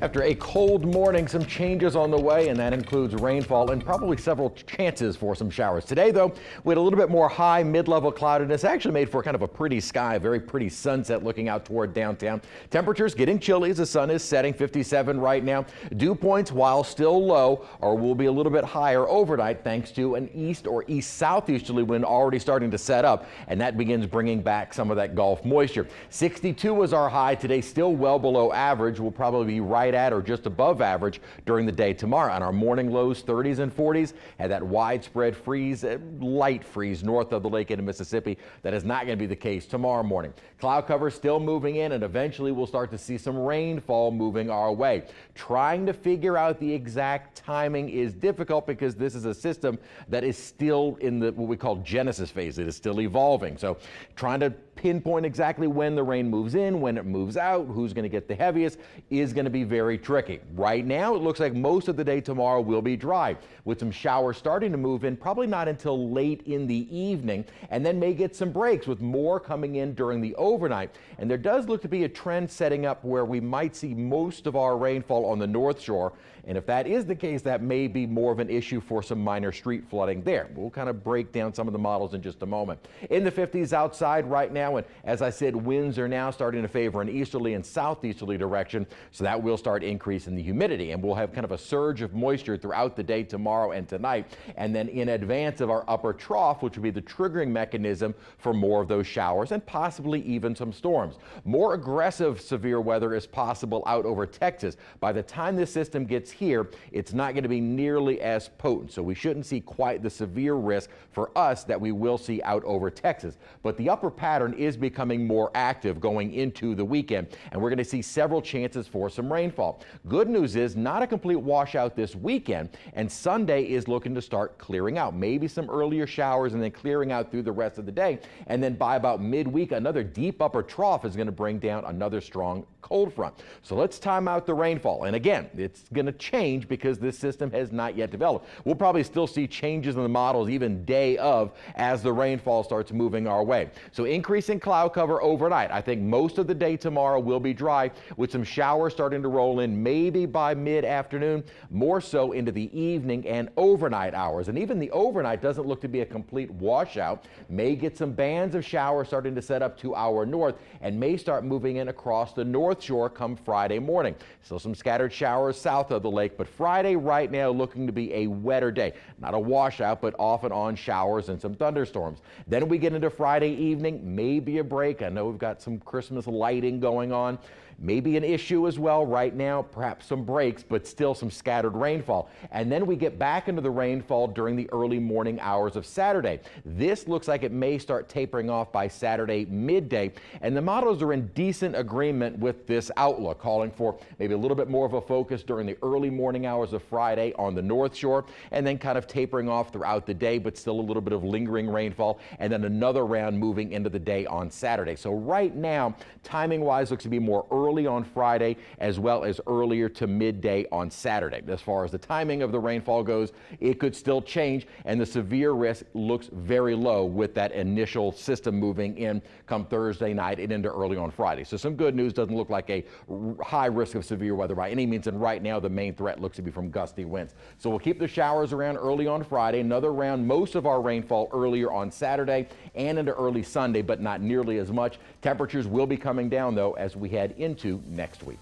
After a cold morning, some changes on the way, and that includes rainfall and probably several chances for some showers. Today, though, we had a little bit more high mid-level cloudiness, actually made for kind of a pretty sky, a very pretty sunset looking out toward downtown. Temperatures getting chilly as the sun is setting, 57 right now. Dew points, while still low, will be a little bit higher overnight thanks to an east or east-southeasterly wind already starting to set up, and that begins bringing back some of that Gulf moisture. 62 was our high today, still well below average. We'll probably be right at or just above average during the day tomorrow. On our morning lows, 30s and 40s, had that widespread freeze, light freeze north of the lake into Mississippi. That is not going to be the case tomorrow morning. Cloud cover still moving in, and eventually we'll start to see some rainfall moving our way. Trying to figure out the exact timing is difficult because this is a system that is still in the what we call genesis phase. It is still evolving. So trying to pinpoint exactly when the rain moves in, when it moves out, who's going to get the heaviest is going to be very tricky. Right now, it looks like most of the day tomorrow will be dry, with some showers starting to move in, probably not until late in the evening, and then may get some breaks with more coming in during the overnight. And there does look to be a trend setting up where we might see most of our rainfall on the North Shore. And if that is the case, that may be more of an issue for some minor street flooding there. We'll kind of break down some of the models in just a moment. In the 50s outside right now, and as I said, winds are now starting to favor an easterly and southeasterly direction, so that will start increasing the humidity, and we'll have kind of a surge of moisture throughout the day tomorrow and tonight, and then in advance of our upper trough, which will be the triggering mechanism for more of those showers and possibly even some storms. More aggressive severe weather is possible out over Texas. By the time this system gets here, it's not going to be nearly as potent, so we shouldn't see quite the severe risk for us that we will see out over Texas. But the upper pattern is becoming more active going into the weekend, and we're going to see several chances for some rainfall. Good news is not a complete washout this weekend, and Sunday is looking to start clearing out. Maybe some earlier showers and then clearing out through the rest of the day, and then by about midweek, another deep upper trough is going to bring down another strong cold front. So let's time out the rainfall, and again, it's going to change because this system has not yet developed. We'll probably still see changes in the models even day of as the rainfall starts moving our way. So increasing cloud cover overnight. I think most of the day tomorrow will be dry with some showers starting to roll in maybe by mid-afternoon, more so into the evening and overnight hours. And even the overnight doesn't look to be a complete washout. May get some bands of showers starting to set up to our north and may start moving in across the North Shore come Friday morning. Still some scattered showers south of the lake, but Friday right now looking to be a wetter day. Not a washout, but off and on showers and some thunderstorms. Then we get into Friday evening, maybe a break. I know we've got some Christmas lighting going on. Maybe an issue as well right now, perhaps some breaks, but still some scattered rainfall. And then we get back into the rainfall during the early morning hours of Saturday. This looks like it may start tapering off by Saturday midday, and the models are in decent agreement with this outlook, calling for maybe a little bit more of a focus during the early morning hours of Friday on the North Shore, and then kind of tapering off throughout the day, but still a little bit of lingering rainfall, and then another round moving into the day on Saturday. So right now, timing-wise, looks to be more early on Friday as well as earlier to midday on Saturday. As far as the timing of the rainfall goes, it could still change, and the severe risk looks very low with that initial system moving in come Thursday night and into early on Friday. So some good news. Doesn't look like a high risk of severe weather by any means, and right now the main threat looks to be from gusty winds. So we'll keep the showers around early on Friday, another round, most of our rainfall earlier on Saturday and into early Sunday, but not nearly as much. Temperatures will be coming down though as we head into next week.